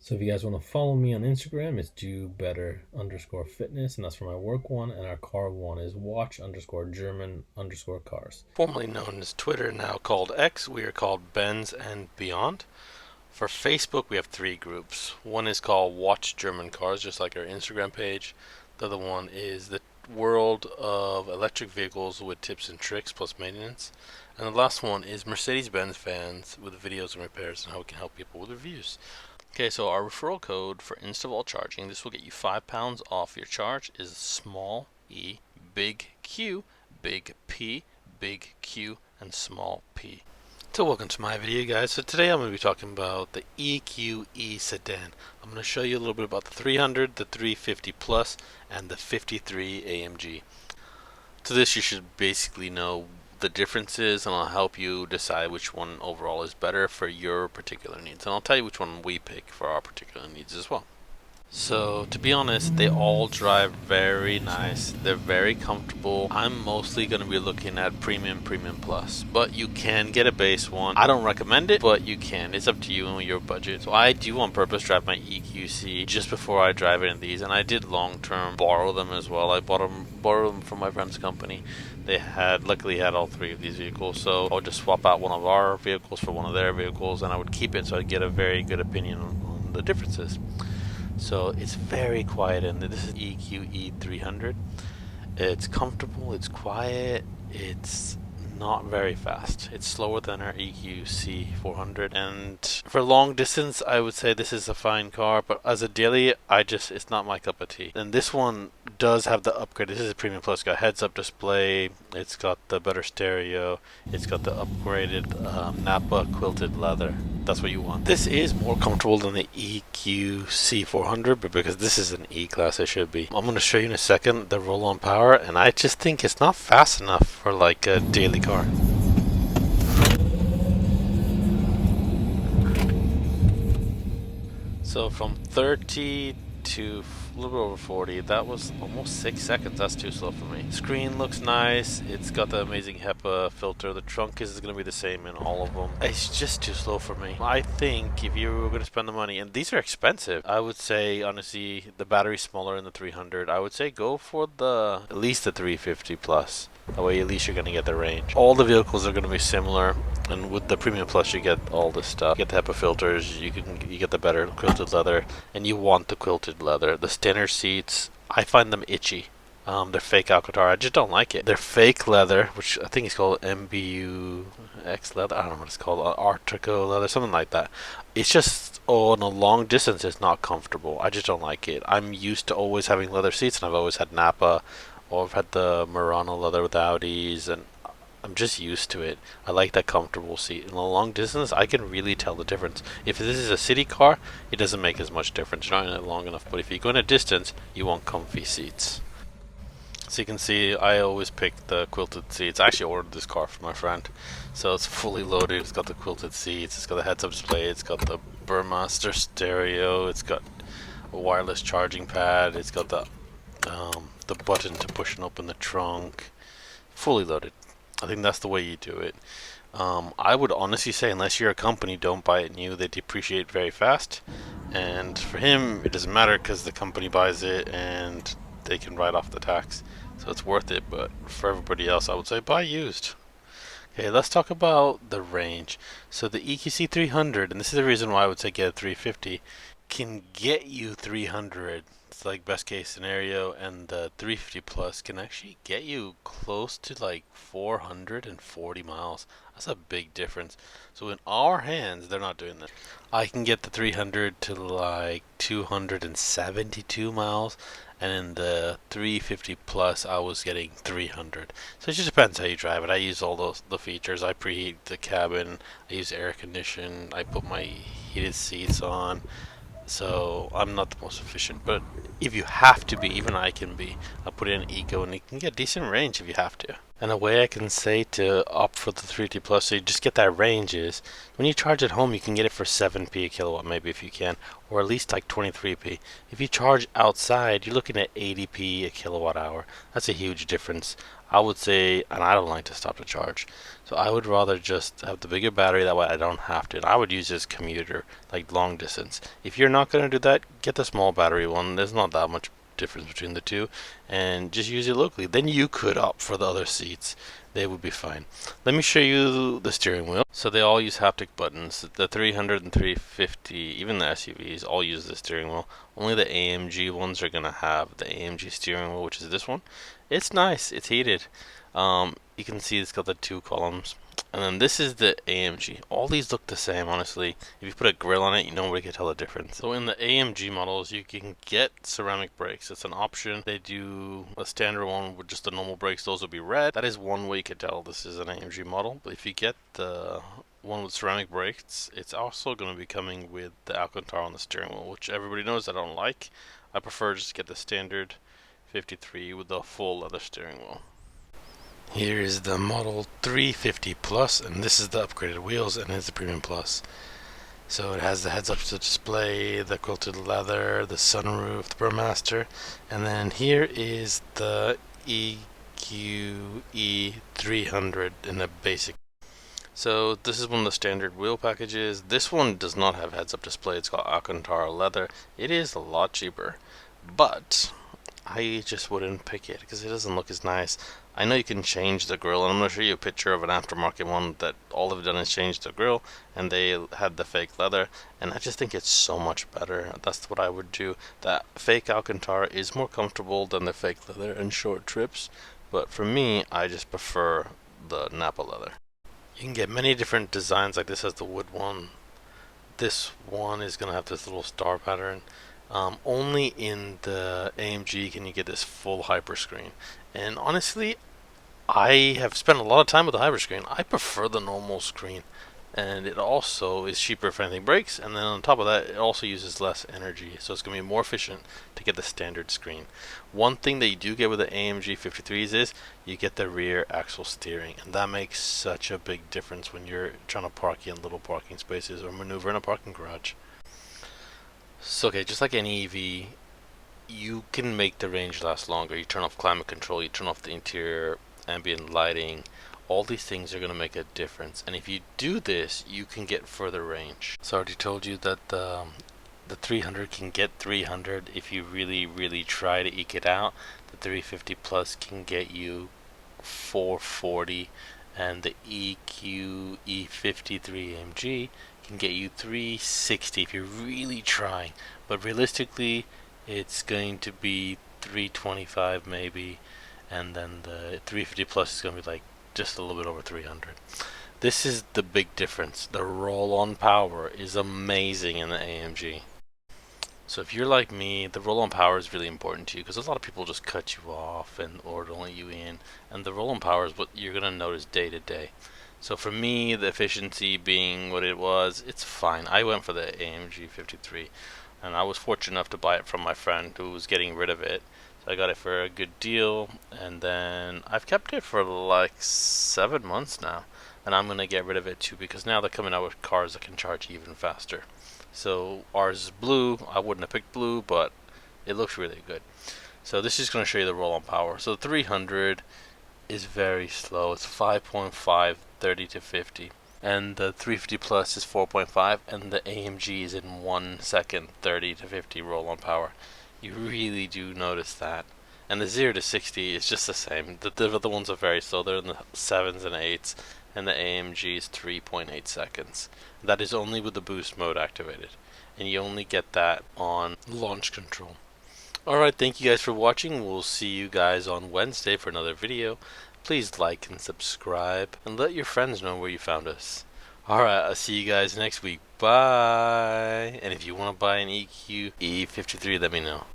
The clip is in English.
So if you guys want to follow me on Instagram, it's do better_fitness, and that's for my work one, and our car one is watch_German_cars. Formerly known as Twitter, now called X. We are called Benz and Beyond. For Facebook, we have three groups. One is called Watch German Cars, just like our Instagram page. The other one is the world of electric vehicles with tips and tricks plus maintenance. And the last one is Mercedes-Benz fans with videos and repairs and how we can help people with reviews. Okay, so our referral code for Instaval charging, this will get you £5 off your charge, is small e, big Q, big P, big Q, and small p. So welcome to my video, guys. So today I'm going to be talking about the EQE sedan. I'm going to show you a little bit about the 300, the 350 Plus, and the 53 AMG. To this you should basically know the differences, and I'll help you decide which one overall is better for your particular needs. And I'll tell you which one we pick for our particular needs as well. So to be honest, they all drive very nice. They're very comfortable. I'm mostly going to be looking at premium plus, but you can get a base one. I don't recommend it, but you can. It's up to you and your budget. So I do on purpose drive my EQC just before I drive it in these, and I did long term borrow them as well. I borrowed them from my friend's company. They luckily had all three of these vehicles, so I would just swap out one of our vehicles for one of their vehicles, and I would keep it so I'd get a very good opinion on the differences. So it's very quiet, and this is EQE 300. It's comfortable, it's quiet, it's not very fast. It's slower than our EQC 400, and for long distance I would say this is a fine car, but as a daily it's not my cup of tea. And this one does have the upgrade. This is a premium plus. It's got heads up display, it's got the better stereo, it's got the upgraded Napa quilted leather. That's what you want. This is more comfortable than the EQC 400, but because this is an E-Class, it should be. I'm going to show you in a second the roll-on power, and I just think it's not fast enough for like a daily car. So from 30 to a little bit over 40, that was almost 6 seconds. That's too slow for me. Screen looks nice. It's got the amazing HEPA filter. The trunk is going to be the same in all of them. It's just too slow for me. I think if you were going to spend the money, and these are expensive, I would say honestly the battery's smaller in the 300. I would say go for at least the 350 plus. That way at least you're going to get the range. All the vehicles are going to be similar, and with the Premium Plus you get all this stuff. You get the HEPA filters, you get the better quilted leather, and you want the quilted leather. The standard seats, I find them itchy. They're fake Alcantara. I just don't like it. They're fake leather, which I think is called MBUX leather. I don't know what it's called. Artrico leather, something like that. It's just, on a long distance, it's not comfortable. I just don't like it. I'm used to always having leather seats, and I've always had Napa, or I've had the Murano leather with Audis, and I'm just used to it. I like that comfortable seat. In a long distance, I can really tell the difference. If this is a city car, it doesn't make as much difference. You're not in it long enough. But if you go in a distance, you want comfy seats. So you can see, I always pick the quilted seats. I actually ordered this car for my friend. So it's fully loaded. It's got the quilted seats. It's got the heads-up display. It's got the Burmaster stereo. It's got a wireless charging pad. It's got the button to push and open the trunk. Fully loaded. I think that's the way you do it. I would honestly say, unless you're a company, don't buy it new. They depreciate very fast, and for him it doesn't matter because the company buys it and they can write off the tax, so it's worth it. But for everybody else, I would say buy used. Okay, let's talk about the range. So the EQC 300, and this is the reason why I would say get a 350, can get you 300. It's like best case scenario, and the 350 plus can actually get you close to like 440 miles. That's a big difference. So in our hands, they're not doing that. I can get the 300 to like 272 miles, and in the 350 plus I was getting 300. So it just depends how you drive it. I use all the features. I preheat the cabin, I use air condition, I put my heated seats on. So I'm not the most efficient, but if you have to be, even I can be, I'll put in eco, and you can get decent range if you have to. And a way I can say to opt for the 3T Plus so you just get that range is, when you charge at home you can get it for 7p a kilowatt maybe if you can, or at least like 23p. If you charge outside, you're looking at 80p a kilowatt hour. That's a huge difference. I would say, and I don't like to stop to charge, so I would rather just have the bigger battery, that way I don't have to. And I would use this commuter, like long distance. If you're not going to do that, get the small battery one. There's not that much difference between the two, and just use it locally. Then you could opt for the other seats. They would be fine. Let me show you the steering wheel. So they all use haptic buttons. The 300 and 350, even the SUVs, all use the steering wheel. Only the AMG ones are going to have the AMG steering wheel, which is this one. It's nice. It's heated. You can see it's got the two columns. And then this is the AMG. All these look the same, honestly. If you put a grill on it, nobody can tell the difference. So in the AMG models, you can get ceramic brakes. It's an option. They do a standard one with just the normal brakes. Those will be red. That is one way you can tell this is an AMG model. But if you get the one with ceramic brakes, it's also going to be coming with the Alcantara on the steering wheel, which everybody knows I don't like. I prefer just to get the standard 53 with the full leather steering wheel. Here is the Model 350 Plus, and this is the upgraded wheels, and it's the Premium Plus. So it has the heads-up display, the quilted leather, the sunroof, the Burmaster, and then here is the EQE 300 in the basic. So this is one of the standard wheel packages. This one does not have heads-up display. It's got Alcantara leather. It is a lot cheaper, but I just wouldn't pick it because it doesn't look as nice. I know you can change the grill, and I'm going to show you a picture of an aftermarket one that all they've done is change the grill, and they had the fake leather, and I just think it's so much better. That's what I would do. That fake Alcantara is more comfortable than the fake leather in short trips, but for me, I just prefer the Napa leather. You can get many different designs, like this has the wood one. This one is going to have this little star pattern. Only in the AMG can you get this full hyper screen. And honestly, I have spent a lot of time with the hyper screen. I prefer the normal screen. And it also is cheaper if anything breaks. And then on top of that, it also uses less energy. So it's going to be more efficient to get the standard screen. One thing that you do get with the AMG 53s is you get the rear axle steering. And that makes such a big difference when you're trying to park in little parking spaces or maneuver in a parking garage. So okay, just like any EV, you can make the range last longer. You turn off climate control, you turn off the interior ambient lighting. All these things are going to make a difference. And if you do this, you can get further range. So I already told you that the 300 can get 300 if you really try to eke it out. The 350 Plus can get you 440, and the EQ E53 AMG can get you 360 if you're really trying. But realistically, it's going to be 325 maybe, and then the 350 Plus is going to be like just a little bit over 300. This is the big difference. The roll-on power is amazing in the AMG. So if you're like me, the roll-on power is really important to you because a lot of people just cut you off and or don't let you in, and the roll-on power is what you're going to notice day to day. So for me, the efficiency being what it was, it's fine. I went for the AMG 53, and I was fortunate enough to buy it from my friend who was getting rid of it. So I got it for a good deal, and then I've kept it for like 7 months now, and I'm gonna get rid of it too because now they're coming out with cars that can charge even faster. So ours is blue. I wouldn't have picked blue, but it looks really good. So this is going to show you the roll-on power. So the 300 is very slow. It's 5.5, 30 to 50. And the 350 Plus is 4.5, and the AMG is in 1 second, 30 to 50 roll-on power. You really do notice that. And the 0 to 60 is just the same. The other ones are very slow. They're in the 7s and 8s, and the AMG is 3.8 seconds. That is only with the boost mode activated, and you only get that on launch control. Alright, thank you guys for watching. We'll see you guys on Wednesday for another video. Please like and subscribe, and let your friends know where you found us. Alright, I'll see you guys next week. Bye! And if you want to buy an EQ E53, let me know.